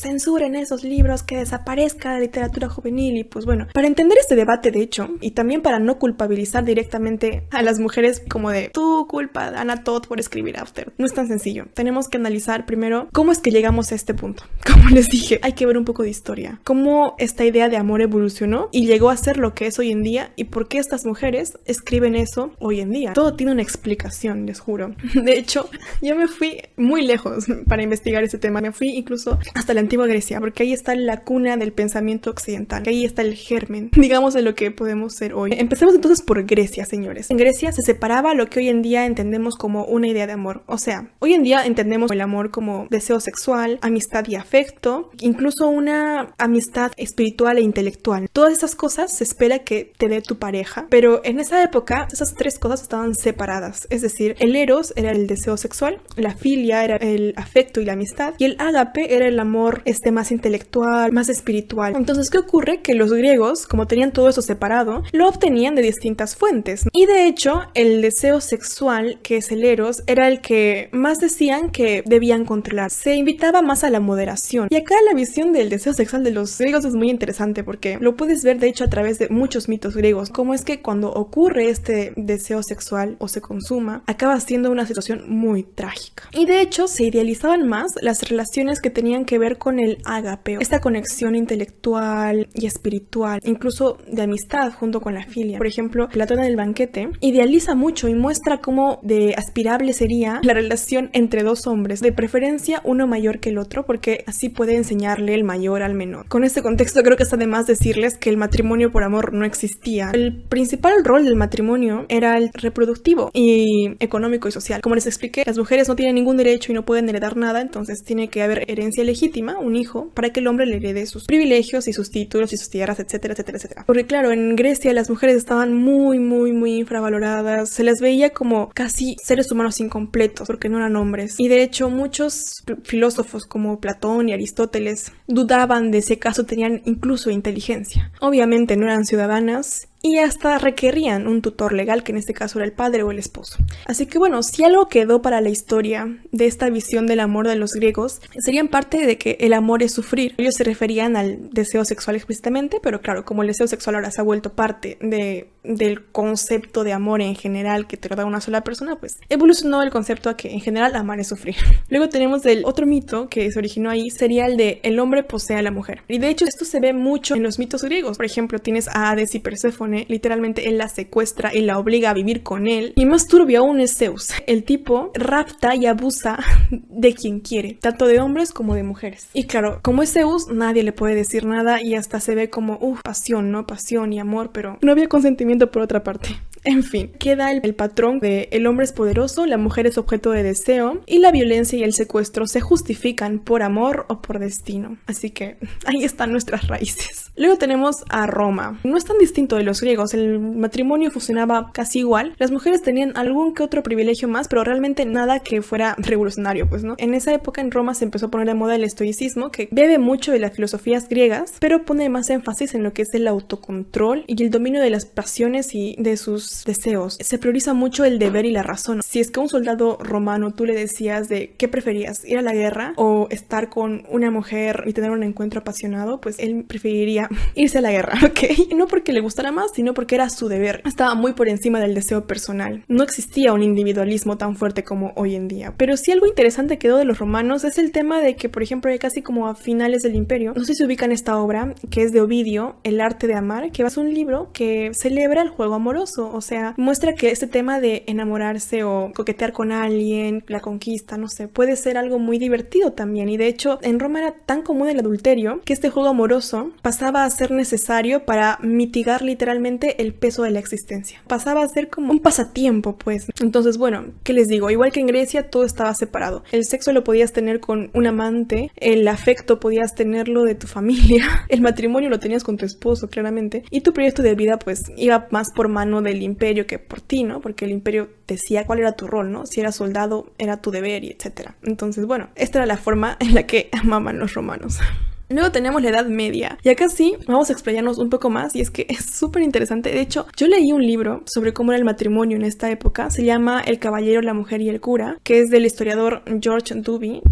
censuren esos libros, que desaparezca la literatura juvenil. Y pues bueno, para entender este debate de hecho, y también para no culpabilizar directamente a las mujeres como de tu culpa, Anna Todd, por escribir After, no es tan sencillo. Tenemos que analizar primero cómo es que llegamos a este punto. Como les dije, hay que ver un poco de historia, cómo esta idea de amor evolucionó y llegó a ser lo que es hoy en día, y por qué estas mujeres escriben eso hoy en día. Todo tiene una explicación, les juro. De hecho, yo me fui muy lejos para investigar ese tema. Me fui incluso hasta la antigua Grecia, porque ahí está la cuna del pensamiento occidental, ahí está el germen, digamos, de lo que podemos ser hoy. Empecemos entonces por Grecia, señores. En Grecia se separaba lo que hoy en día entendemos como una idea de amor. O sea, hoy en día entendemos el amor como deseo sexual, amistad y afecto, incluso una amistad espiritual e intelectual. Todas esas cosas se espera que te dé tu pareja, pero en esa época esas tres cosas estaban separadas. Es decir, el eros era el deseo sexual, la filia era el afecto y la amistad, y el ágape era el amor más intelectual, más espiritual. Entonces, ¿qué ocurre? Que los griegos, como tenían todo eso separado, lo obtenían de distintas fuentes. Y de hecho, el deseo sexual, que es el eros, era el que más decían que debían controlar. Se invitaba más a la moderación. Y acá la visión del deseo sexual de los griegos es muy interesante, porque lo puedes ver de hecho a través de muchos mitos griegos, cómo es que cuando ocurre este deseo sexual o se consuma, acaba siendo una situación muy trágica. Y de hecho, se idealizaban más las relaciones que tenían que ver con el ágape, esta conexión intelectual y espiritual, incluso de amistad junto con la filia. Por ejemplo, Platón en el Banquete idealiza mucho y muestra cómo de aspirable sería la relación entre dos hombres, de preferencia uno mayor que el otro, porque así puede enseñarle el mayor al menor. Con este contexto creo que está de más decirles que el matrimonio por amor no existía. El principal rol del matrimonio era el reproductivo y económico y social. Como les expliqué, las mujeres no tienen ningún derecho y no pueden heredar nada, entonces tiene que haber herencia legítima, un hijo, para que el hombre le herede sus privilegios y sus títulos y sus tierras, etcétera, etcétera, etcétera. Porque claro, en Grecia las mujeres estaban muy infravaloradas, se les veía como casi seres humanos incompletos porque no eran hombres. Y de hecho muchos filósofos como Platón y Aristóteles dudaban de si acaso tenían incluso inteligencia. Obviamente no eran ciudadanas y hasta requerían un tutor legal, que en este caso era el padre o el esposo. Así que bueno, si algo quedó para la historia de esta visión del amor de los griegos, sería en parte de que el amor es sufrir. Ellos se referían al deseo sexual explícitamente, pero claro, como el deseo sexual ahora se ha vuelto parte del concepto de amor en general que te lo da una sola persona, pues evolucionó el concepto a que en general amar es sufrir. Luego tenemos el otro mito que se originó ahí, sería el de el hombre posee a la mujer. Y de hecho esto se ve mucho en los mitos griegos. Por ejemplo, tienes a Hades y Perséfone. Literalmente él la secuestra y la obliga a vivir con él. Y más turbio aún es Zeus. El tipo rapta y abusa de quien quiere, tanto de hombres como de mujeres. Y claro, como es Zeus, nadie le puede decir nada y hasta se ve como, pasión, ¿no? Pasión y amor, pero no había consentimiento por otra parte. En fin, queda el patrón de el hombre es poderoso, la mujer es objeto de deseo y la violencia y el secuestro se justifican por amor o por destino. Así que ahí están nuestras raíces. Luego tenemos a Roma. No es tan distinto de los griegos, el matrimonio funcionaba casi igual. Las mujeres tenían algún que otro privilegio más, pero realmente nada que fuera revolucionario, pues, ¿no? En esa época en Roma se empezó a poner de moda el estoicismo, que bebe mucho de las filosofías griegas, pero pone más énfasis en lo que es el autocontrol y el dominio de las pasiones y de sus deseos. Se prioriza mucho el deber y la razón. Si es que a un soldado romano tú le decías de qué preferías, ir a la guerra o estar con una mujer y tener un encuentro apasionado, pues él preferiría irse a la guerra, ¿ok? No porque le gustara más, sino porque era su deber. Estaba muy por encima del deseo personal. No existía un individualismo tan fuerte como hoy en día. Pero sí algo interesante quedó de los romanos es el tema de que, por ejemplo, casi como a finales del imperio, no sé si ubican esta obra que es de Ovidio, El arte de amar, que es un libro que celebra el juego amoroso. O sea, muestra que este tema de enamorarse o coquetear con alguien, la conquista, no sé, puede ser algo muy divertido también. Y de hecho, en Roma era tan común el adulterio que este juego amoroso pasaba a ser necesario para mitigar literalmente el peso de la existencia. Pasaba a ser como un pasatiempo, pues. Entonces, bueno, ¿qué les digo? Igual que en Grecia, todo estaba separado. El sexo lo podías tener con un amante, el afecto podías tenerlo de tu familia, el matrimonio lo tenías con tu esposo, claramente, y tu proyecto de vida, pues, iba más por mano del imperio que por ti, ¿no? Porque el imperio decía cuál era tu rol, ¿no? Si eras soldado, era tu deber, y etcétera. Entonces, bueno, esta era la forma en la que amaban los romanos. Luego tenemos la Edad Media, y acá sí vamos a explayarnos un poco más, y es que es súper interesante. De hecho, yo leí un libro sobre cómo era el matrimonio en esta época, se llama El caballero, la mujer y el cura, que es del historiador George Duby,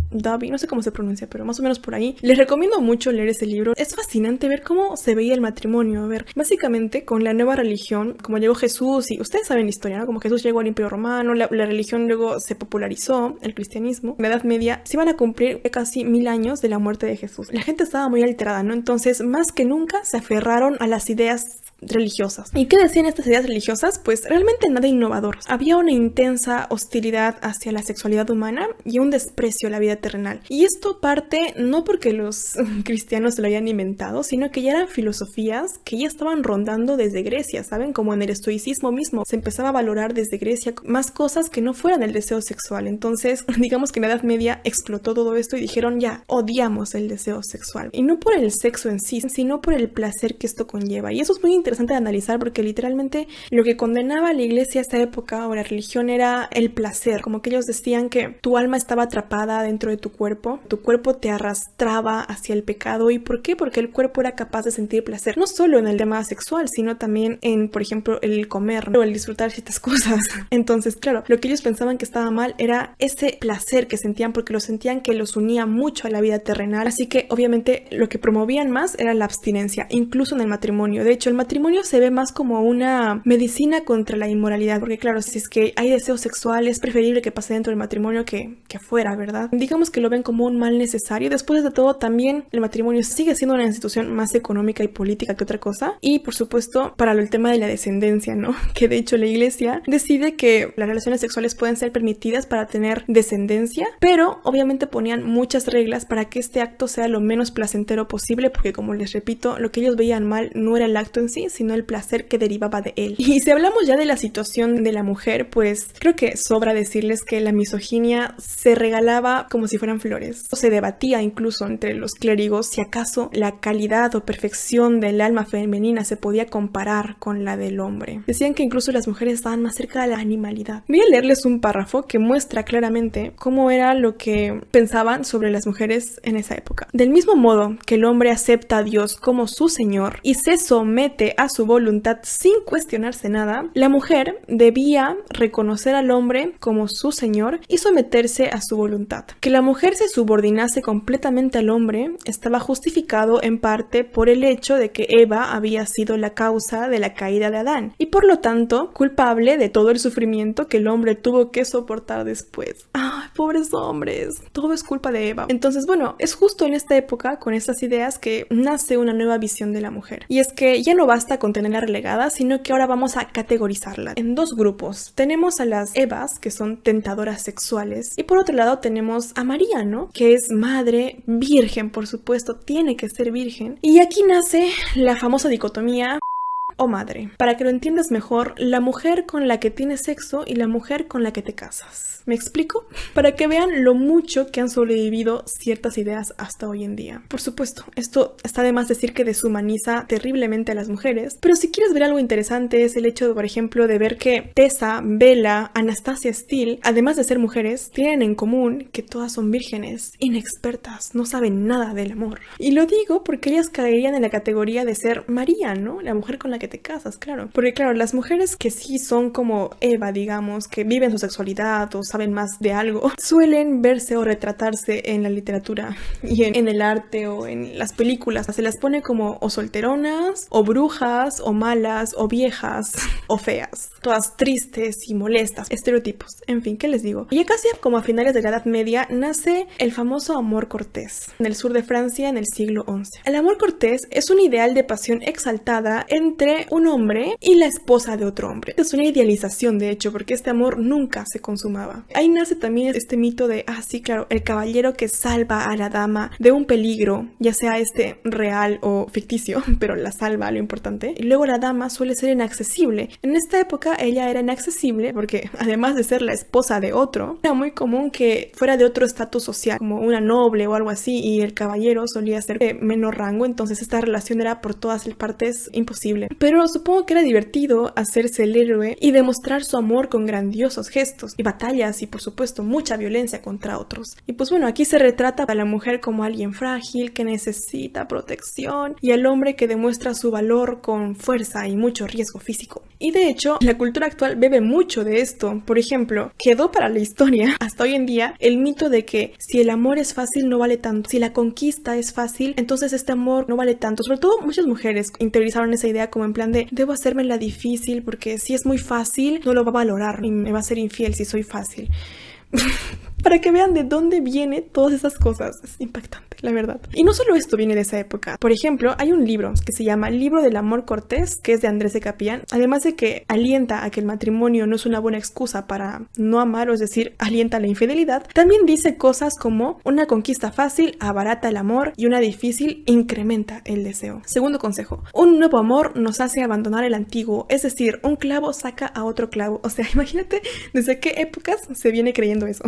no sé cómo se pronuncia, pero más o menos por ahí. Les recomiendo mucho leer ese libro. Es fascinante ver cómo se veía el matrimonio. A ver, básicamente con la nueva religión, como llegó Jesús, y ustedes saben la historia, ¿no? Como Jesús llegó al Imperio Romano, la religión luego se popularizó, el cristianismo. En la Edad Media se iban a cumplir casi 1000 años de la muerte de Jesús. La gente estaba muy alterada, ¿no? Entonces, más que nunca se aferraron a las ideas religiosas. ¿Y qué decían estas ideas religiosas? Pues realmente nada innovador. Había una intensa hostilidad hacia la sexualidad humana y un desprecio a la vida terrenal. Y esto parte no porque los cristianos se lo hayan inventado, sino que ya eran filosofías que ya estaban rondando desde Grecia, ¿saben? Como en el estoicismo mismo. Se empezaba a valorar desde Grecia más cosas que no fueran el deseo sexual. Entonces, digamos que en la Edad Media explotó todo esto y dijeron ya, odiamos el deseo sexual. Y no por el sexo en sí, sino por el placer que esto conlleva. Y eso es muy interesante de analizar porque literalmente lo que condenaba a la iglesia a esta época o la religión era el placer, como que ellos decían que tu alma estaba atrapada dentro de tu cuerpo te arrastraba hacia el pecado. ¿Y por qué? Porque el cuerpo era capaz de sentir placer, no solo en el tema sexual, sino también en, por ejemplo, el comer, ¿no? O el disfrutar ciertas cosas. Entonces, claro, lo que ellos pensaban que estaba mal era ese placer que sentían porque lo sentían que los unía mucho a la vida terrenal, así que obviamente lo que promovían más era la abstinencia, incluso en el matrimonio. De hecho, el matrimonio se ve más como una medicina contra la inmoralidad, porque claro, si es que hay deseos sexuales, es preferible que pase dentro del matrimonio que fuera, ¿verdad? Digamos que lo ven como un mal necesario. Después de todo, también el matrimonio sigue siendo una institución más económica y política que otra cosa, y por supuesto para el tema de la descendencia, ¿no? Que de hecho la iglesia decide que las relaciones sexuales pueden ser permitidas para tener descendencia, pero obviamente ponían muchas reglas para que este acto sea lo menos placentero posible, porque como les repito, lo que ellos veían mal no era el acto en sí, sino el placer que derivaba de él. Y si hablamos ya de la situación de la mujer, pues creo que sobra decirles que la misoginia se regalaba como si fueran flores. Se debatía incluso entre los clérigos si acaso la calidad o perfección del alma femenina se podía comparar con la del hombre. Decían que incluso las mujeres estaban más cerca de la animalidad. Voy a leerles un párrafo que muestra claramente cómo era lo que pensaban sobre las mujeres en esa época. Del mismo modo que el hombre acepta a Dios como su Señor y se somete a su voluntad sin cuestionarse nada, la mujer debía reconocer al hombre como su señor y someterse a su voluntad. Que la mujer se subordinase completamente al hombre estaba justificado en parte por el hecho de que Eva había sido la causa de la caída de Adán y por lo tanto culpable de todo el sufrimiento que el hombre tuvo que soportar después. ¡Ay, pobres hombres! Todo es culpa de Eva. Entonces, bueno, es justo en esta época, con estas ideas, que nace una nueva visión de la mujer. Y es que ya no basta con tenerla relegada, sino que ahora vamos a categorizarla en dos grupos. Tenemos a las Evas, que son tentadoras sexuales, y por otro lado tenemos a María, ¿no? Que es madre virgen, por supuesto, tiene que ser virgen. Y aquí nace la famosa dicotomía o madre. Para que lo entiendas mejor, la mujer con la que tienes sexo y la mujer con la que te casas. ¿Me explico? Para que vean lo mucho que han sobrevivido ciertas ideas hasta hoy en día. Por supuesto, esto está de más decir que deshumaniza terriblemente a las mujeres, pero si quieres ver algo interesante es el hecho, por ejemplo, de ver que Tessa, Bella, Anastasia Steele, además de ser mujeres, tienen en común que todas son vírgenes, inexpertas, no saben nada del amor. Y lo digo porque ellas caerían en la categoría de ser María, ¿no? La mujer con la que te casas, claro. Porque claro, las mujeres que sí son como Eva, digamos, que viven su sexualidad o saben más de algo, suelen verse o retratarse en la literatura y en el arte o en las películas. Se las pone como o solteronas, o brujas, o malas, o viejas, o feas. Todas tristes y molestas. Estereotipos. En fin, ¿qué les digo? Y ya casi como a finales de la Edad Media nace el famoso amor cortés en el sur de Francia en el siglo XI. El amor cortés es un ideal de pasión exaltada entre un hombre y la esposa de otro hombre. Es una idealización, de hecho, porque este amor nunca se consumaba. Ahí nace también este mito de, sí, claro, el caballero que salva a la dama de un peligro, ya sea este real o ficticio, pero la salva, lo importante. Y luego la dama suele ser inaccesible. En esta época ella era inaccesible porque, además de ser la esposa de otro, era muy común que fuera de otro estatus social, como una noble o algo así, y el caballero solía ser de menor rango, entonces esta relación era por todas partes imposible. pero supongo que era divertido hacerse el héroe y demostrar su amor con grandiosos gestos y batallas y por supuesto mucha violencia contra otros. Y pues bueno, aquí se retrata a la mujer como alguien frágil que necesita protección y al hombre que demuestra su valor con fuerza y mucho riesgo físico. Y de hecho, la cultura actual bebe mucho de esto. Por ejemplo, quedó para la historia hasta hoy en día el mito de que si el amor es fácil no vale tanto, si la conquista es fácil, entonces este amor no vale tanto. Sobre todo muchas mujeres interiorizaron esa idea como en plan de debo hacerme la difícil porque si es muy fácil no lo va a valorar y me va a ser infiel si soy fácil. Para que vean de dónde viene todas esas cosas. Es impactante, la verdad. Y no solo esto viene de esa época. Por ejemplo, hay un libro que se llama Libro del Amor Cortés, que es de Andrés de Capellán. Además de que alienta a que el matrimonio no es una buena excusa para no amar, o es decir, alienta a la infidelidad, también dice cosas como una conquista fácil abarata el amor y una difícil incrementa el deseo. Segundo consejo, un nuevo amor nos hace abandonar el antiguo, es decir, un clavo saca a otro clavo. O sea, imagínate desde qué épocas se viene creyendo eso.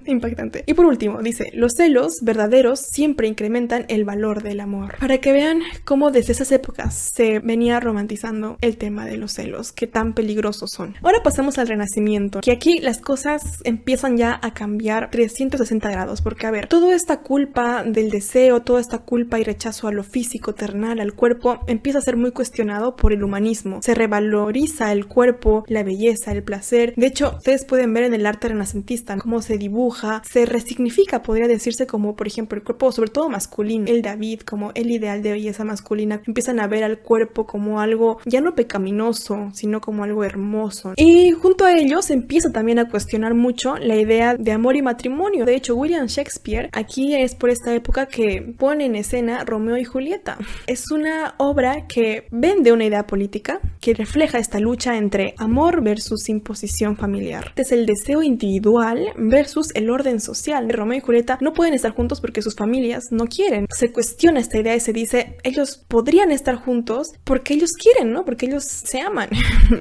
Impactante. Y por último, dice, los celos verdaderos siempre incrementan el valor del amor. Para que vean cómo desde esas épocas se venía romantizando el tema de los celos, que tan peligrosos son. Ahora pasamos al Renacimiento, que aquí las cosas empiezan ya a cambiar 360 grados, porque a ver, toda esta culpa del deseo, toda esta culpa y rechazo a lo físico, terrenal, al cuerpo, empieza a ser muy cuestionado por el humanismo. Se revaloriza el cuerpo, la belleza, el placer. De hecho, ustedes pueden ver en el arte renacentista cómo se dibuja, se resignifica, podría decirse, como por ejemplo el cuerpo, sobre todo masculino, el David como el ideal de belleza masculina. Empiezan a ver al cuerpo como algo ya no pecaminoso, sino como algo hermoso. Y junto a ello se empieza también a cuestionar mucho la idea de amor y matrimonio. De hecho, William Shakespeare, aquí es por esta época que pone en escena Romeo y Julieta. Es una obra que vende una idea política que refleja esta lucha entre amor versus imposición familiar. Es el deseo individual versus el orden social. Romeo y Julieta no pueden estar juntos porque sus familias no quieren. Se cuestiona esta idea y se dice, ellos podrían estar juntos porque ellos quieren, ¿no? Porque ellos se aman.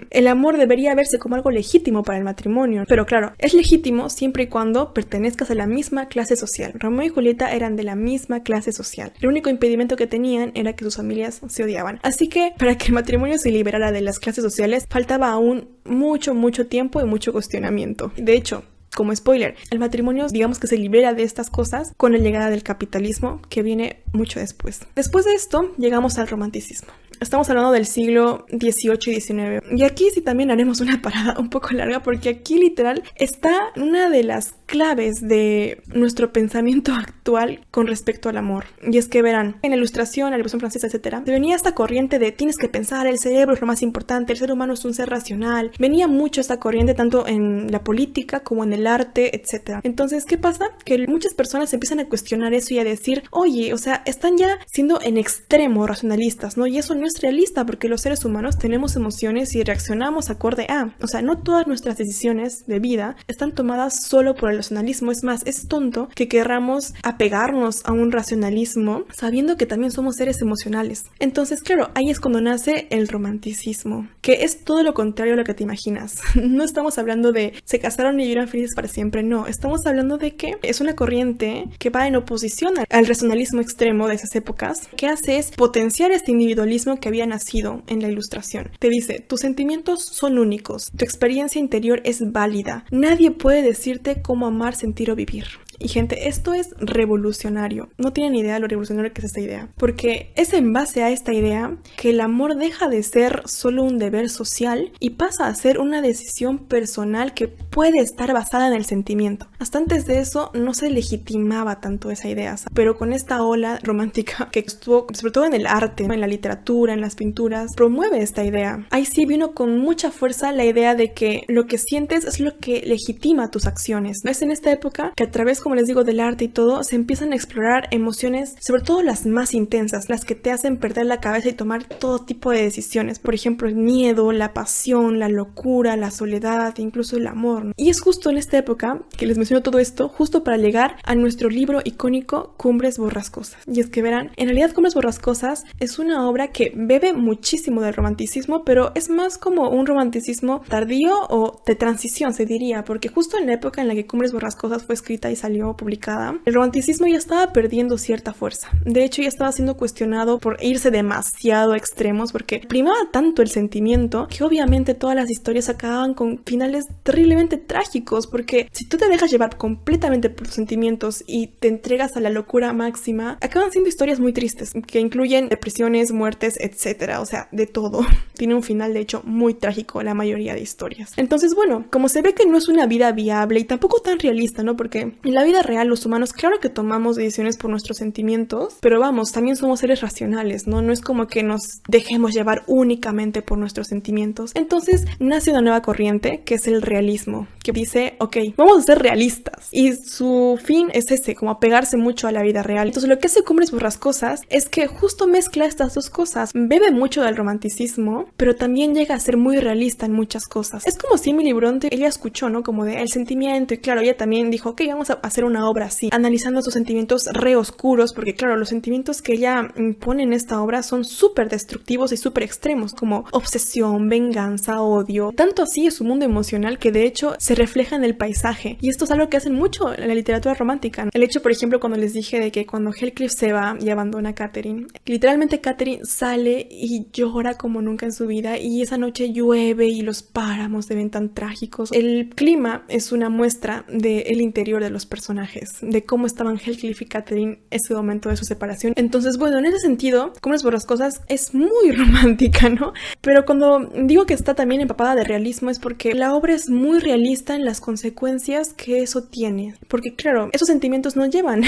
El amor debería verse como algo legítimo para el matrimonio. Pero claro, es legítimo siempre y cuando pertenezcas a la misma clase social. Romeo y Julieta eran de la misma clase social. El único impedimento que tenían era que sus familias se odiaban. Así que para que el matrimonio se liberara de las clases sociales, faltaba aún mucho tiempo y mucho cuestionamiento. De hecho, como spoiler, el matrimonio digamos que se libera de estas cosas con la llegada del capitalismo, que viene mucho después. Después de esto llegamos al romanticismo. Estamos hablando del siglo XVIII y XIX. Y aquí sí también haremos una parada un poco larga porque aquí literal está una de las claves de nuestro pensamiento actual con respecto al amor. Y es que verán, en la Ilustración, la Revolución Francesa, etc., se venía esta corriente de tienes que pensar, el cerebro es lo más importante, el ser humano es un ser racional. Venía mucho esta corriente tanto en la política como en el arte, etc. Entonces, ¿qué pasa? Que muchas personas empiezan a cuestionar eso y a decir, oye, o sea, están ya siendo en extremo racionalistas, ¿no? Y eso no es realista porque los seres humanos tenemos emociones y reaccionamos acorde a. O sea, no todas nuestras decisiones de vida están tomadas solo por el racionalismo. Es más, es tonto que querramos apegarnos a un racionalismo sabiendo que también somos seres emocionales. Entonces, claro, ahí es cuando nace el romanticismo, que es todo lo contrario a lo que te imaginas. No estamos hablando de se casaron y vivieron felices para siempre, no. Estamos hablando de que es una corriente que va en oposición al racionalismo extremo de esas épocas. Lo que hace es potenciar este individualismo que había nacido en la Ilustración. Te dice, tus sentimientos son únicos, tu experiencia interior es válida, nadie puede decirte cómo amar, sentir o vivir. Y gente, esto es revolucionario. No tienen idea de lo revolucionario que es esta idea. Porque es en base a esta idea que el amor deja de ser solo un deber social y pasa a ser una decisión personal que puede estar basada en el sentimiento. Hasta antes de eso no se legitimaba tanto esa idea. Pero con esta ola romántica que estuvo sobre todo en el arte, en la literatura, en las pinturas, promueve esta idea. Ahí sí vino con mucha fuerza la idea de que lo que sientes es lo que legitima tus acciones. Es en esta época que a través, como les digo, del arte y todo, se empiezan a explorar emociones, sobre todo las más intensas, las que te hacen perder la cabeza y tomar todo tipo de decisiones. Por ejemplo, el miedo, la pasión, la locura, la soledad, incluso el amor, ¿no? Y es justo en esta época que les menciono todo esto, justo para llegar a nuestro libro icónico Cumbres Borrascosas. Y es que verán, en realidad Cumbres Borrascosas es una obra que bebe muchísimo del romanticismo, pero es más como un romanticismo tardío o de transición, se diría, porque justo en la época en la que Cumbres Borrascosas fue escrita y salió salió publicada, el romanticismo ya estaba perdiendo cierta fuerza. De hecho, ya estaba siendo cuestionado por irse demasiado a extremos, porque primaba tanto el sentimiento que obviamente todas las historias acababan con finales terriblemente trágicos, porque si tú te dejas llevar completamente por tus sentimientos y te entregas a la locura máxima, acaban siendo historias muy tristes, que incluyen depresiones, muertes, etcétera, o sea, de todo. Tiene un final, de hecho, muy trágico la mayoría de historias. Entonces, bueno, como se ve que no es una vida viable y tampoco tan realista, ¿no? Porque en la vida real los humanos, claro que tomamos decisiones por nuestros sentimientos, pero vamos, también somos seres racionales, ¿no? No es como que nos dejemos llevar únicamente por nuestros sentimientos. Entonces, nace una nueva corriente, que es el realismo, que dice, ok, vamos a ser realistas. Y su fin es ese, como apegarse mucho a la vida real. Entonces, lo que hace Cumbres Borrascosas es que justo mezcla estas dos cosas. Bebe mucho del romanticismo, pero también llega a ser muy realista en muchas cosas. Es como si Emily Bronte, ella escuchó, ¿no? Como de el sentimiento, y claro, ella también dijo, ok, vamos a hacer una obra así, analizando sus sentimientos re oscuros, porque claro, los sentimientos que ella pone en esta obra son súper destructivos y súper extremos, como obsesión, venganza, odio. Tanto así es su mundo emocional que de hecho se refleja en el paisaje, y esto es algo que hacen mucho en la literatura romántica. El hecho, por ejemplo, cuando les dije de que cuando Heathcliff se va y abandona a Catherine, literalmente Catherine sale y llora como nunca en su vida, y esa noche llueve y los páramos se ven tan trágicos. El clima es una muestra del interior de los personajes, de cómo estaban Heathcliff y Catherine ese momento de su separación. Entonces, bueno, en ese sentido, Cumbres Borrascosas es muy romántica, ¿no? Pero cuando digo que está también empapada de realismo es porque la obra es muy realista en las consecuencias que eso tiene. Porque claro, esos sentimientos no llevan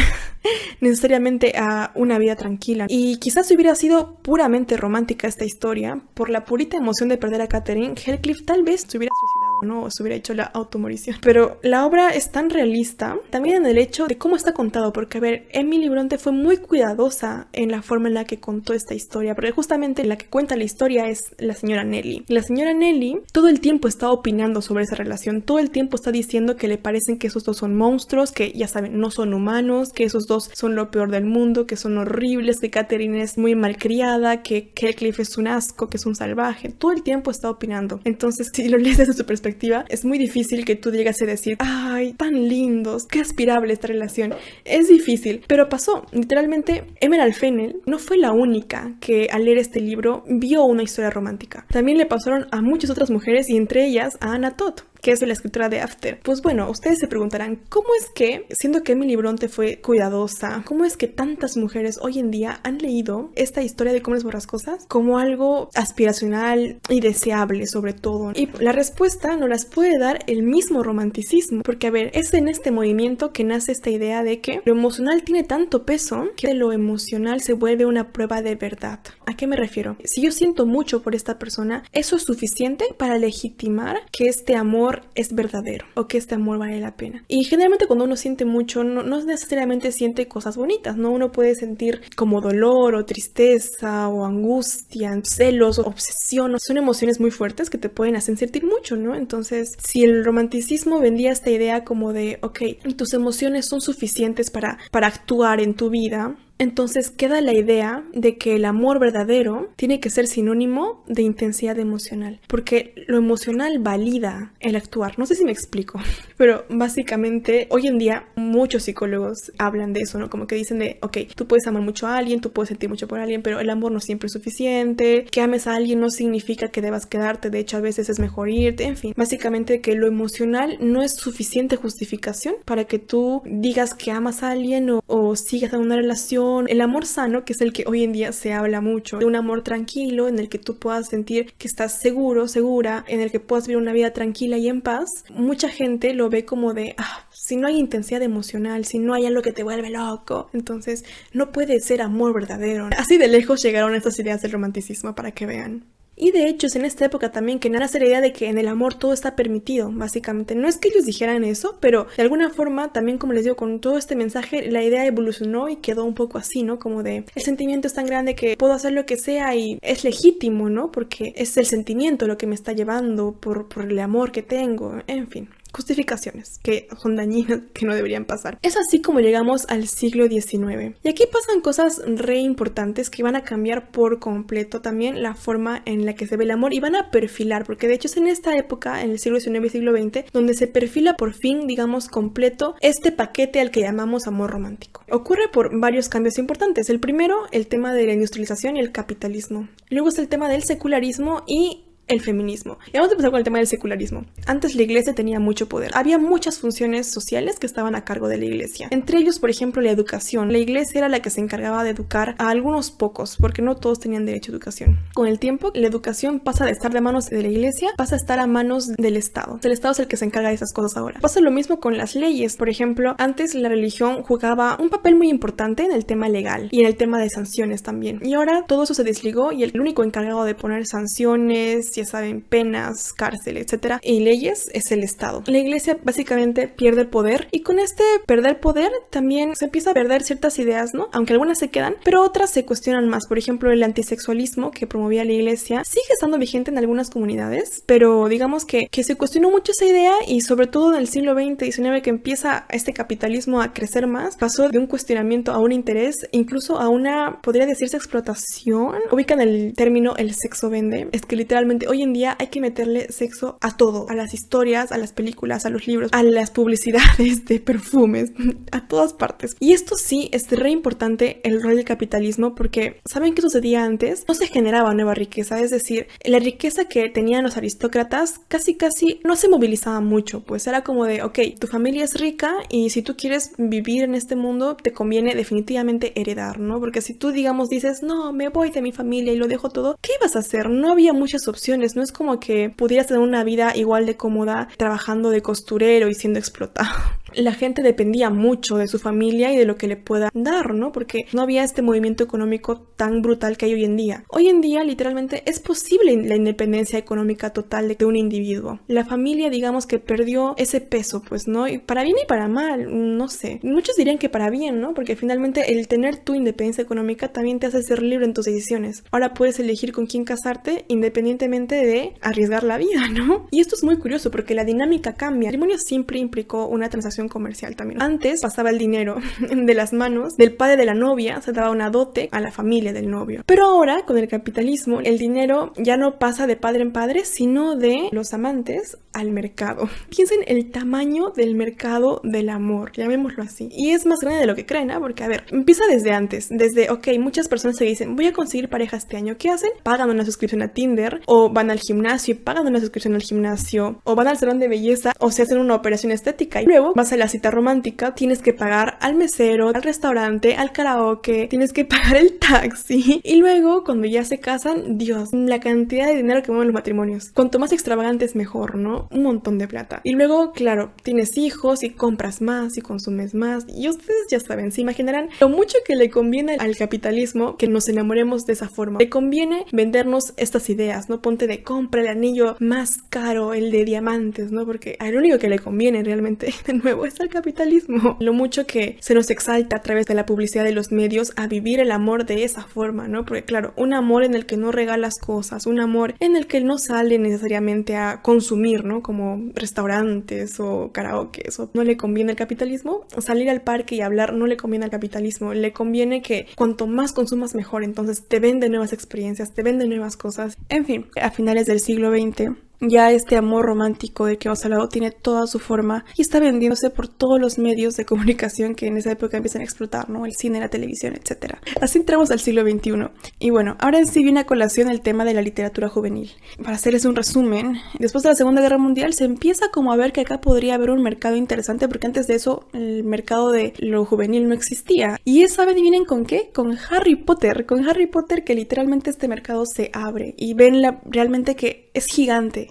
necesariamente a una vida tranquila. Y quizás si hubiera sido puramente romántica esta historia, por la purita emoción de perder a Catherine, Heathcliff tal vez se hubiera suicidado, ¿no? O se hubiera hecho la automorición. Pero la obra es tan realista también en el hecho de cómo está contado, porque a ver, Emily Bronte fue muy cuidadosa en la forma en la que contó esta historia, porque justamente la que cuenta la historia es la señora Nelly. La señora Nelly todo el tiempo está opinando sobre esa relación, todo el tiempo está diciendo que le parecen que esos dos son monstruos, que ya saben, no son humanos, que esos dos son lo peor del mundo, que son horribles, que Catherine es muy malcriada, que Heathcliff es un asco, que es un salvaje. Todo el tiempo está opinando. Entonces, si lo lees desde su perspectiva, es muy difícil que tú llegas a decir, ay, tan lindos, qué aspirable esta relación. Es difícil, pero pasó. Literalmente, Emerald Fennell no fue la única que al leer este libro vio una historia romántica. También le pasaron a muchas otras mujeres, y entre ellas a Anna Todd, que es la escritora de After. Pues bueno, ustedes se preguntarán, ¿cómo es que, siendo que Emily Bronte fue cuidadosa, cómo es que tantas mujeres hoy en día han leído esta historia de Cumbres Borrascosas como algo aspiracional y deseable sobre todo? Y la respuesta nos las puede dar el mismo romanticismo, porque a ver, es en este movimiento que nace esta idea de que lo emocional tiene tanto peso que lo emocional se vuelve una prueba de verdad. ¿A qué me refiero? Si yo siento mucho por esta persona, ¿eso es suficiente para legitimar que este amor es verdadero o que este amor vale la pena? Y generalmente cuando uno siente mucho no necesariamente siente cosas bonitas, ¿no? Uno puede sentir como dolor o tristeza o angustia, celos o obsesión. Son emociones muy fuertes que te pueden hacer sentir mucho, ¿no? Entonces, si el romanticismo vendía esta idea como de, ok, tus emociones son suficientes para actuar en tu vida, entonces queda la idea de que el amor verdadero tiene que ser sinónimo de intensidad emocional, porque lo emocional valida el actuar. No sé si me explico, pero básicamente hoy en día muchos psicólogos hablan de eso, ¿no? Como que dicen de, ok, tú puedes amar mucho a alguien, tú puedes sentir mucho por alguien, pero el amor no siempre es suficiente. Que ames a alguien no significa que debas quedarte, de hecho a veces es mejor irte, en fin. Básicamente que lo emocional no es suficiente justificación para que tú digas que amas a alguien o sigas en una relación. El amor sano, que es el que hoy en día se habla mucho, de un amor tranquilo en el que tú puedas sentir que estás seguro, segura, en el que puedas vivir una vida tranquila y en paz, mucha gente lo ve como de, si no hay intensidad emocional, si no hay algo que te vuelve loco, entonces no puede ser amor verdadero. Así de lejos llegaron estas ideas del romanticismo, para que vean. Y de hecho es en esta época también que nace la idea de que en el amor todo está permitido, básicamente. No es que ellos dijeran eso, pero de alguna forma también, como les digo, con todo este mensaje la idea evolucionó y quedó un poco así, ¿no? Como de, el sentimiento es tan grande que puedo hacer lo que sea y es legítimo, ¿no? Porque es el sentimiento lo que me está llevando por el amor que tengo, en fin. justificaciones que son dañinas, que no deberían pasar. Es así como llegamos al siglo XIX. Y aquí pasan cosas re importantes que van a cambiar por completo también la forma en la que se ve el amor y van a perfilar, porque de hecho es en esta época, en el siglo XIX y siglo XX, donde se perfila por fin, digamos, completo este paquete al que llamamos amor romántico. Ocurre por varios cambios importantes. El primero, el tema de la industrialización y el capitalismo. Luego es el tema del secularismo y el feminismo. Y vamos a empezar con el tema del secularismo. Antes la iglesia tenía mucho poder. Había muchas funciones sociales que estaban a cargo de la iglesia. Entre ellos, por ejemplo, la educación. La iglesia era la que se encargaba de educar a algunos pocos, porque no todos tenían derecho a educación. Con el tiempo, la educación pasa de estar de manos de la iglesia, pasa a estar a manos del Estado. El Estado es el que se encarga de esas cosas ahora. Pasa lo mismo con las leyes. Por ejemplo, antes la religión jugaba un papel muy importante en el tema legal y en el tema de sanciones también. Y ahora todo eso se desligó y el único encargado de poner sanciones, ya saben, penas, cárcel, etcétera, y leyes es el Estado. La iglesia básicamente pierde poder y con este perder poder también se empieza a perder ciertas ideas, ¿no? Aunque algunas se quedan, pero otras se cuestionan más. Por ejemplo, el antisexualismo que promovía la iglesia sigue estando vigente en algunas comunidades, pero digamos que se cuestionó mucho esa idea y sobre todo en el siglo XX y XIX que empieza este capitalismo a crecer más, pasó de un cuestionamiento a un interés, incluso a una, podría decirse, explotación. Ubican el término el sexo vende. Es que literalmente hoy en día hay que meterle sexo a todo, a las historias, a las películas, a los libros, a las publicidades de perfumes, a todas partes. Y esto sí es re importante el rol del capitalismo porque ¿saben qué sucedía antes? No se generaba nueva riqueza, es decir, la riqueza que tenían los aristócratas casi no se movilizaba mucho, pues era como de, ok, tu familia es rica y si tú quieres vivir en este mundo te conviene definitivamente heredar, ¿no? Porque si tú, digamos, dices, no, me voy de mi familia y lo dejo todo, ¿qué ibas a hacer? No había muchas opciones, no es como que pudieras tener una vida igual de cómoda trabajando de costurero y siendo explotado. La gente dependía mucho de su familia y de lo que le pueda dar, ¿no? Porque no había este movimiento económico tan brutal que hay hoy en día. Hoy en día, literalmente, es posible la independencia económica total de un individuo. La familia, digamos que perdió ese peso, pues, ¿no? Y para bien y para mal, no sé. Muchos dirían que para bien, ¿no? Porque finalmente el tener tu independencia económica también te hace ser libre en tus decisiones. Ahora puedes elegir con quién casarte independientemente de arriesgar la vida, ¿no? Y esto es muy curioso porque la dinámica cambia. El matrimonio siempre implicó una transacción comercial también. Antes pasaba el dinero de las manos del padre de la novia, se daba una dote a la familia del novio. Pero ahora, con el capitalismo, el dinero ya no pasa de padre en padre, sino de los amantes al mercado. Piensen el tamaño del mercado del amor, llamémoslo así. Y es más grande de lo que creen, ¿eh? Porque, a ver, empieza desde antes. Desde, ok, muchas personas se dicen, voy a conseguir pareja este año. ¿Qué hacen? Pagan una suscripción a Tinder, o van al gimnasio y pagan una suscripción al gimnasio, o van al salón de belleza, o se hacen una operación estética. Y luego vas a la cita romántica, tienes que pagar al mesero, al restaurante, al karaoke, tienes que pagar el taxi. Y luego, cuando ya se casan, Dios, la cantidad de dinero que mueven los matrimonios. Cuanto más extravagante es mejor, ¿no? Un montón de plata. Y luego, claro, tienes hijos y compras más y consumes más. Y ustedes ya saben, se imaginarán lo mucho que le conviene al capitalismo que nos enamoremos de esa forma. Le conviene vendernos estas ideas, ¿no? Ponte de compra el anillo más caro, el de diamantes, ¿no? Porque al único que le conviene realmente, de nuevo, es al capitalismo. Lo mucho que se nos exalta a través de la publicidad de los medios a vivir el amor de esa forma, ¿no? Porque claro, un amor en el que no regalas cosas, un amor en el que no sale necesariamente a consumir, ¿no? Como restaurantes o karaokes, o no le conviene al capitalismo. Salir al parque y hablar no le conviene al capitalismo, le conviene que cuanto más consumas mejor, entonces te vende nuevas experiencias, te vende nuevas cosas. En fin, a finales del siglo XX ya este amor romántico del que hemos hablado tiene toda su forma y está vendiéndose por todos los medios de comunicación que en esa época empiezan a explotar, ¿no? El cine, la televisión, etc. Así entramos al siglo XXI. Y bueno, ahora en sí viene a colación el tema de la literatura juvenil. Para hacerles un resumen, después de la Segunda Guerra Mundial se empieza como a ver que acá podría haber un mercado interesante porque antes de eso el mercado de lo juvenil no existía. Y ¿saben? ¿Adivinen con qué? Con Harry Potter. Con Harry Potter que literalmente este mercado se abre y ven realmente que es gigante.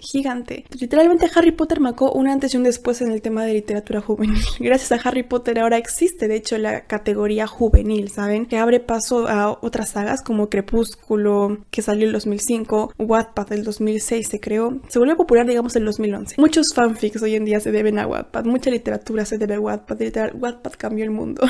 Literalmente Harry Potter marcó un antes y un después en el tema de literatura juvenil. Gracias a Harry Potter ahora existe de hecho la categoría juvenil, ¿saben? Que abre paso a otras sagas como Crepúsculo, que salió en el 2005, Wattpad del 2006 se creó. Se volvió popular, digamos, en el 2011. Muchos fanfics hoy en día se deben a Wattpad, mucha literatura se debe a Wattpad. Wattpad cambió el mundo.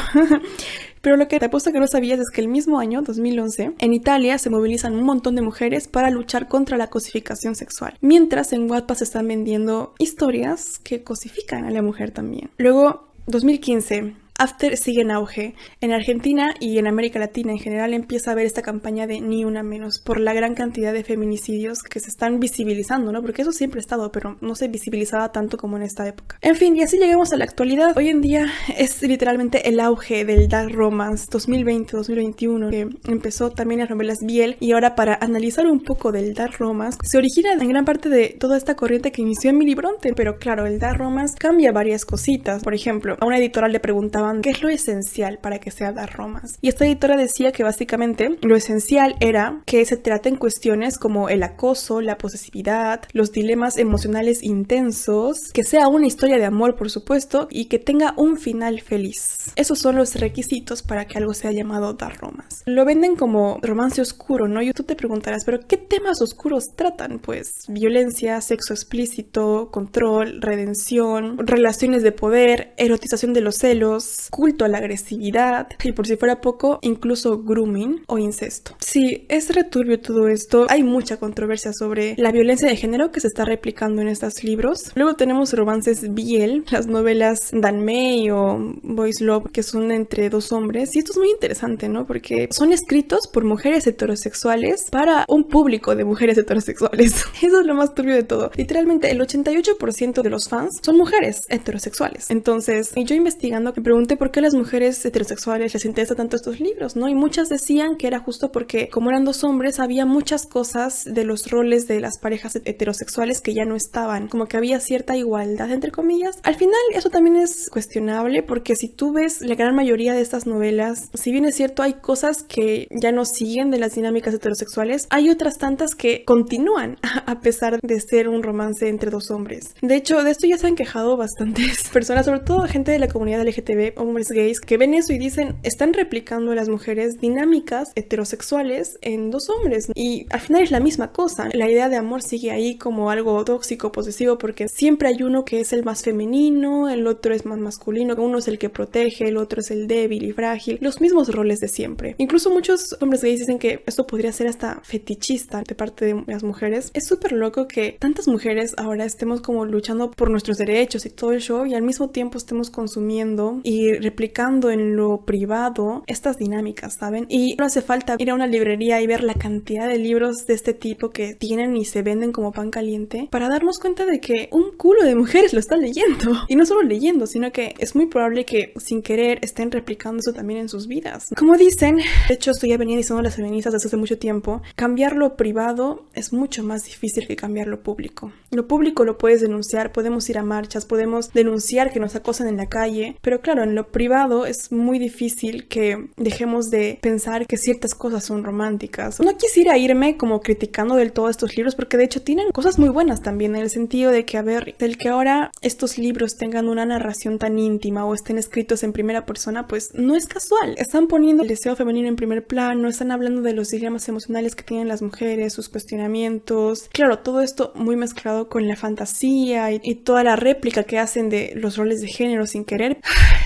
Pero lo que te apuesto que no sabías es que el mismo año, 2011, en Italia se movilizan un montón de mujeres para luchar contra la cosificación sexual, mientras en Wattpad se están vendiendo historias que cosifican a la mujer también. Luego, 2015... After sigue en auge. En Argentina y en América Latina en general empieza a haber esta campaña de Ni Una Menos por la gran cantidad de feminicidios que se están visibilizando, ¿no? Porque eso siempre ha estado, pero no se visibilizaba tanto como en esta época. En fin, y así llegamos a la actualidad. Hoy en día es literalmente el auge del dark romance 2020-2021 que empezó también en las novelas BL, y ahora para analizar un poco del dark romance se origina en gran parte de toda esta corriente que inició en Milly Bronte, pero claro, el dark romance cambia varias cositas. Por ejemplo, a una editorial le preguntaban ¿qué es lo esencial para que sea dark romance? Y esta editora decía que básicamente lo esencial era que se traten cuestiones como el acoso, la posesividad, los dilemas emocionales intensos, que sea una historia de amor, por supuesto, y que tenga un final feliz. Esos son los requisitos para que algo sea llamado dark romance. Lo venden como romance oscuro, ¿no? Y tú te preguntarás, ¿pero qué temas oscuros tratan? Pues violencia, sexo explícito, control, redención, relaciones de poder, erotización de los celos, culto a la agresividad y, por si fuera poco, incluso grooming o incesto. Sí, es returbio todo esto. Hay mucha controversia sobre la violencia de género que se está replicando en estos libros. Luego tenemos romances BL, las novelas Danmei o Boys Love, que son entre dos hombres, y esto es muy interesante, ¿no? Porque son escritos por mujeres heterosexuales para un público de mujeres heterosexuales. Eso es lo más turbio de todo. Literalmente el 88% de los fans son mujeres heterosexuales. Entonces, yo investigando me pregunté por qué a las mujeres heterosexuales les interesa tanto estos libros, ¿no? Y muchas decían que era justo porque, como eran dos hombres, había muchas cosas de los roles de las parejas heterosexuales que ya no estaban, como que había cierta igualdad, entre comillas. Al final, eso también es cuestionable, porque si tú ves la gran mayoría de estas novelas, si bien es cierto, hay cosas que ya no siguen de las dinámicas heterosexuales, hay otras tantas que continúan, a pesar de ser un romance entre dos hombres. De hecho, de esto ya se han quejado bastantes personas, sobre todo gente de la comunidad LGTB, hombres gays, que ven eso y dicen, están replicando a las mujeres dinámicas heterosexuales en dos hombres, y al final es la misma cosa. La idea de amor sigue ahí como algo tóxico, posesivo, porque siempre hay uno que es el más femenino, el otro es más masculino, uno es el que protege, el otro es el débil y frágil, los mismos roles de siempre. Incluso muchos hombres gays dicen que esto podría ser hasta fetichista de parte de las mujeres. Es súper loco que tantas mujeres ahora estemos como luchando por nuestros derechos y todo el show, y al mismo tiempo estemos consumiendo y replicando en lo privado estas dinámicas, ¿saben? Y no hace falta ir a una librería y ver la cantidad de libros de este tipo que tienen y se venden como pan caliente para darnos cuenta de que un culo de mujeres lo están leyendo. Y no solo leyendo, sino que es muy probable que sin querer estén replicando eso también en sus vidas. Como dicen, de hecho esto ya venía diciendo las feministas desde hace mucho tiempo, cambiar lo privado es mucho más difícil que cambiar lo público. Lo público lo puedes denunciar, podemos ir a marchas, podemos denunciar que nos acosan en la calle, pero claro, en lo privado es muy difícil que dejemos de pensar que ciertas cosas son románticas. No quisiera irme como criticando del todo estos libros, porque de hecho tienen cosas muy buenas también, en el sentido de que, a ver, el que ahora estos libros tengan una narración tan íntima o estén escritos en primera persona, pues no es casual. Están poniendo el deseo femenino en primer plano, están hablando de los dilemas emocionales que tienen las mujeres, sus cuestionamientos. Claro, todo esto muy mezclado con la fantasía y toda la réplica que hacen de los roles de género sin querer.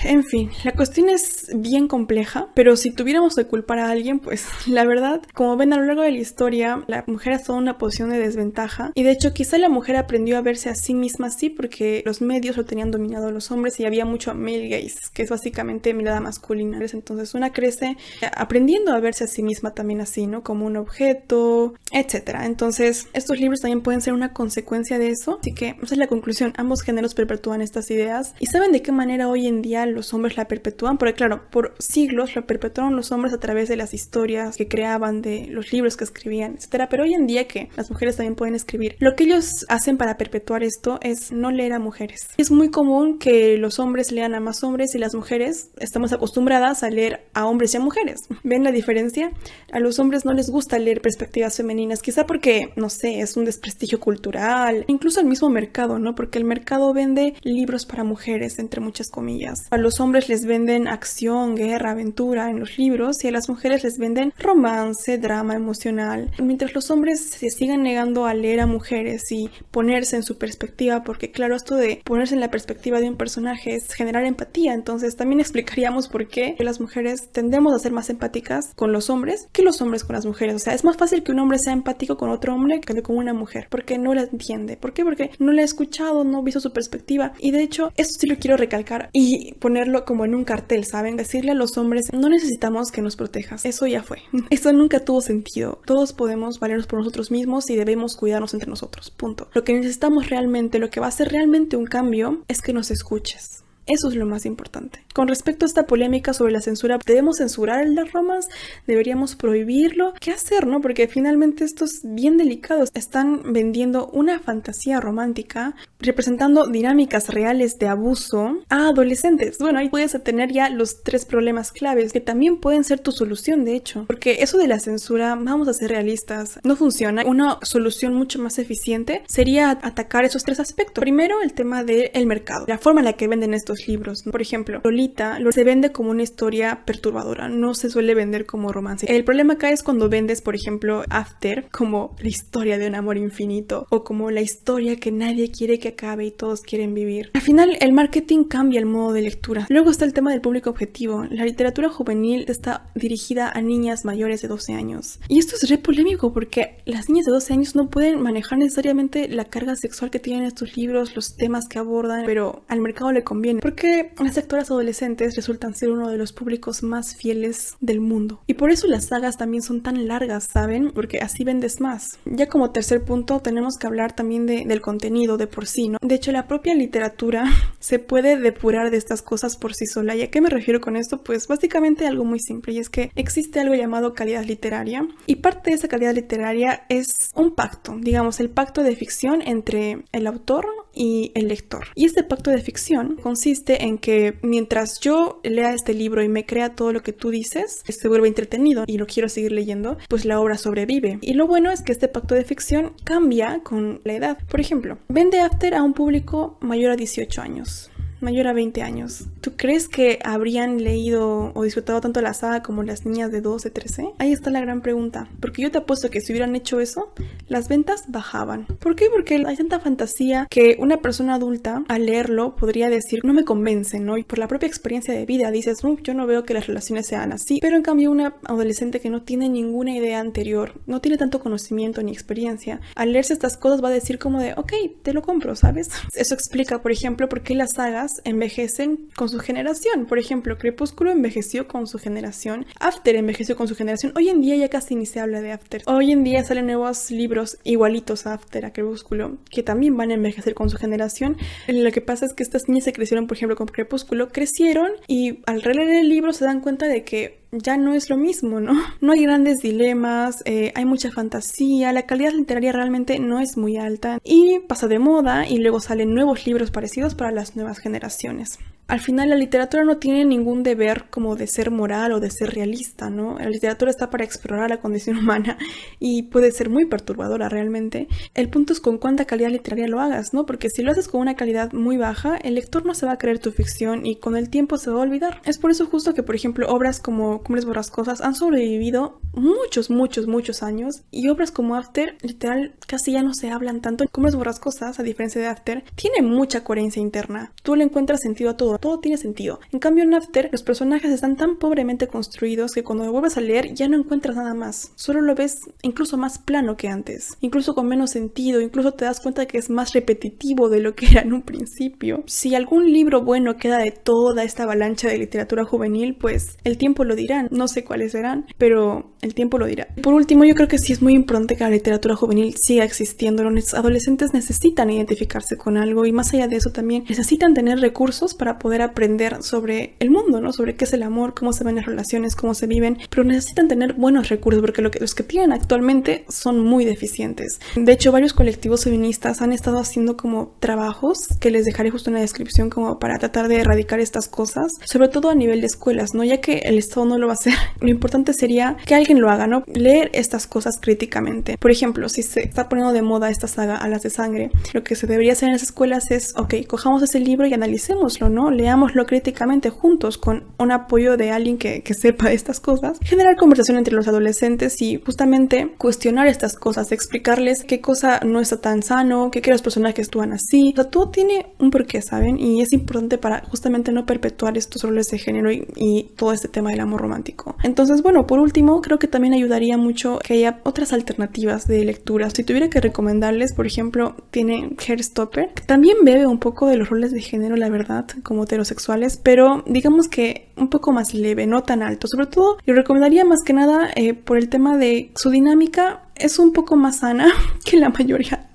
En fin, la cuestión es bien compleja, pero si tuviéramos que culpar a alguien, pues la verdad, como ven a lo largo de la historia, la mujer ha estado en una posición de desventaja, y de hecho quizá la mujer aprendió a verse a sí misma así porque los medios lo tenían dominado a los hombres y había mucho male gaze, que es básicamente mirada masculina. Entonces una crece aprendiendo a verse a sí misma también así, ¿no? Como un objeto, etcétera. Entonces estos libros también pueden ser una consecuencia de eso, así que esa es la conclusión. Ambos géneros perpetúan estas ideas, y ¿saben de qué manera hoy en día los hombres la perpetúan? Porque claro, por siglos la perpetuaron los hombres a través de las historias que creaban, de los libros que escribían, etcétera. Pero hoy en día que las mujeres también pueden escribir, lo que ellos hacen para perpetuar esto es no leer a mujeres. Es muy común que los hombres lean a más hombres y las mujeres estamos acostumbradas a leer a hombres y a mujeres. ¿Ven la diferencia? A los hombres no les gusta leer perspectivas femeninas, quizá porque, no sé, es un desprestigio cultural, incluso el mismo mercado, ¿no? Porque el mercado vende libros para mujeres, entre muchas comillas. A los los hombres les venden acción, guerra, aventura en los libros y a las mujeres les venden romance, drama emocional. Mientras los hombres se sigan negando a leer a mujeres y ponerse en su perspectiva, porque claro, esto de ponerse en la perspectiva de un personaje es generar empatía, entonces también explicaríamos por qué las mujeres tendemos a ser más empáticas con los hombres que los hombres con las mujeres. O sea, es más fácil que un hombre sea empático con otro hombre que con una mujer, porque no la entiende. ¿Por qué? Porque no la ha escuchado, no ha visto su perspectiva. Y de hecho, esto sí lo quiero recalcar y ponerlo como en un cartel, ¿saben? Decirle a los hombres, no necesitamos que nos protejas. Eso ya fue. Eso nunca tuvo sentido. Todos podemos valernos por nosotros mismos y debemos cuidarnos entre nosotros. Punto. Lo que necesitamos realmente, lo que va a hacer realmente un cambio, es que nos escuches. Eso es lo más importante. Con respecto a esta polémica sobre la censura, ¿debemos censurar las romas? ¿Deberíamos prohibirlo? ¿Qué hacer, no? Porque finalmente esto es bien delicado. Están vendiendo una fantasía romántica representando dinámicas reales de abuso a adolescentes. Bueno, ahí puedes tener ya los 3 problemas claves que también pueden ser tu solución, de hecho. Porque eso de la censura, vamos a ser realistas, no funciona. Una solución mucho más eficiente sería atacar esos 3 aspectos. Primero, el tema del mercado, la forma en la que venden estos libros, ¿no? Por ejemplo, Lolita se vende como una historia perturbadora, no se suele vender como romance. El problema acá es cuando vendes, por ejemplo, After como la historia de un amor infinito o como la historia que nadie quiere que acabe y todos quieren vivir. Al final, el marketing cambia el modo de lectura. Luego está el tema del público objetivo. La literatura juvenil está dirigida a niñas mayores de 12 años. Y esto es re polémico porque las niñas de 12 años no pueden manejar necesariamente la carga sexual que tienen estos libros, los temas que abordan, pero al mercado le conviene. Porque las lectoras adolescentes resultan ser uno de los públicos más fieles del mundo. Y por eso las sagas también son tan largas, ¿saben? Porque así vendes más. Ya como tercer punto tenemos que hablar también del contenido de por sí, ¿no? De hecho, la propia literatura se puede depurar de estas cosas por sí sola. ¿Y a qué me refiero con esto? Pues básicamente algo muy simple, y es que existe algo llamado calidad literaria, y parte de esa calidad literaria es un pacto, digamos, el pacto de ficción entre el autor y el lector. Y este pacto de ficción consiste en que mientras yo lea este libro y me crea todo lo que tú dices, se vuelve entretenido y lo quiero seguir leyendo, pues la obra sobrevive. Y lo bueno es que este pacto de ficción cambia con la edad. Por ejemplo, vende After a un público mayor a 18 años. Mayor a 20 años. ¿Tú crees que habrían leído o disfrutado tanto la saga como las niñas de 12, 13? Ahí está la gran pregunta. Porque yo te apuesto que si hubieran hecho eso, las ventas bajaban. ¿Por qué? Porque hay tanta fantasía que una persona adulta al leerlo podría decir, no me convence, ¿no? Y por la propia experiencia de vida dices, yo no veo que las relaciones sean así. Pero en cambio una adolescente que no tiene ninguna idea anterior, no tiene tanto conocimiento ni experiencia, al leerse estas cosas va a decir como de, ok, te lo compro, ¿sabes? Eso explica, por ejemplo, por qué las sagas envejecen con su generación. Por ejemplo, Crepúsculo envejeció con su generación, After envejeció con su generación. Hoy en día ya casi ni se habla de After. Hoy en día salen nuevos libros igualitos a After, a Crepúsculo, que también van a envejecer con su generación. Lo que pasa es que estas niñas se crecieron, por ejemplo, con Crepúsculo, crecieron y al releer el libro se dan cuenta de que ya no es lo mismo, ¿no? No hay grandes dilemas, hay mucha fantasía, la calidad literaria realmente no es muy alta y pasa de moda y luego salen nuevos libros parecidos para las nuevas generaciones. Al final la literatura no tiene ningún deber como de ser moral o de ser realista, ¿no? La literatura está para explorar la condición humana y puede ser muy perturbadora realmente. El punto es con cuánta calidad literaria lo hagas, ¿no? Porque si lo haces con una calidad muy baja, el lector no se va a creer tu ficción y con el tiempo se va a olvidar. Es por eso justo que, por ejemplo, obras como Cumbres Borrascosas han sobrevivido muchos años y obras como After, literal, casi ya no se hablan tanto. Cumbres Borrascosas, a diferencia de After, tiene mucha coherencia interna. Tú le encuentras sentido a todo tiene sentido. En cambio en After los personajes están tan pobremente construidos que cuando lo vuelves a leer ya no encuentras nada más. Solo lo ves incluso más plano que antes, incluso con menos sentido, incluso te das cuenta que es más repetitivo de lo que era en un principio. Si algún libro bueno queda de toda esta avalancha de literatura juvenil, pues el tiempo lo dirá. No sé cuáles serán, pero el tiempo lo dirá. Por último, yo creo que sí es muy importante que la literatura juvenil siga existiendo. Los adolescentes necesitan identificarse con algo y más allá de eso también necesitan tener recursos para poder aprender sobre el mundo, ¿no? Sobre qué es el amor, cómo se ven las relaciones, cómo se viven, pero necesitan tener buenos recursos porque los que tienen actualmente son muy deficientes. De hecho, varios colectivos feministas han estado haciendo como trabajos que les dejaré justo en la descripción como para tratar de erradicar estas cosas, sobre todo a nivel de escuelas, ¿no? Ya que el Estado no lo va a hacer. Lo importante sería que alguien lo haga, ¿no? Leer estas cosas críticamente. Por ejemplo, si se está poniendo de moda esta saga Alas de Sangre, lo que se debería hacer en las escuelas es, ok, cojamos ese libro y analicémoslo, ¿no? Leámoslo críticamente juntos con un apoyo de alguien que sepa de estas cosas. Generar conversación entre los adolescentes y justamente cuestionar estas cosas, explicarles qué cosa no está tan sano, qué los personajes actúan así. O sea, todo tiene un porqué, ¿saben? Y es importante para justamente no perpetuar estos roles de género y todo este tema del amor romántico. Entonces, bueno, por último, creo que también ayudaría mucho que haya otras alternativas de lectura. Si tuviera que recomendarles, por ejemplo, tiene Heartstopper, que también bebe un poco de los roles de género, la verdad, como heterosexuales, pero digamos que un poco más leve, no tan alto. Sobre todo, yo recomendaría más que nada por el tema de su dinámica, es un poco más sana que la mayoría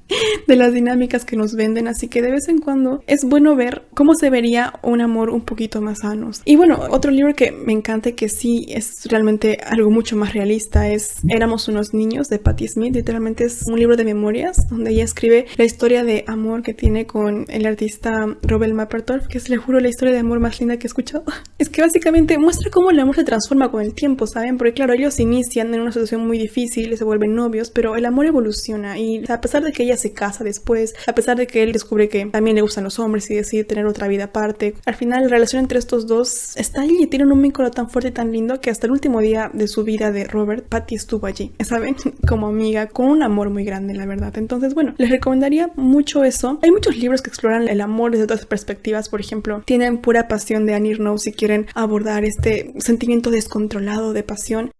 de las dinámicas que nos venden, así que de vez en cuando es bueno ver cómo se vería un amor un poquito más sanos. Y bueno, otro libro que me encanta, que sí es realmente algo mucho más realista, es Éramos unos niños, de Patti Smith. Literalmente es un libro de memorias donde ella escribe la historia de amor que tiene con el artista Robert Mapplethorpe, que es, le juro, la historia de amor más linda que he escuchado. Es que básicamente muestra cómo el amor se transforma con el tiempo, ¿saben? Porque claro, ellos inician en una situación muy difícil y se vuelven novios, pero el amor evoluciona y a pesar de que ella se casa después, a pesar de que él descubre que también le gustan los hombres y decide tener otra vida aparte, al final la relación entre estos dos está allí y tienen un vínculo tan fuerte y tan lindo que hasta el último día de su vida de Robert, Patti estuvo allí, ¿saben? Como amiga, con un amor muy grande, la verdad. Entonces, bueno, les recomendaría mucho eso. Hay muchos libros que exploran el amor desde otras perspectivas. Por ejemplo, tienen Pura Pasión de Annie Ernaux si quieren abordar este sentimiento descontrolado de pasión.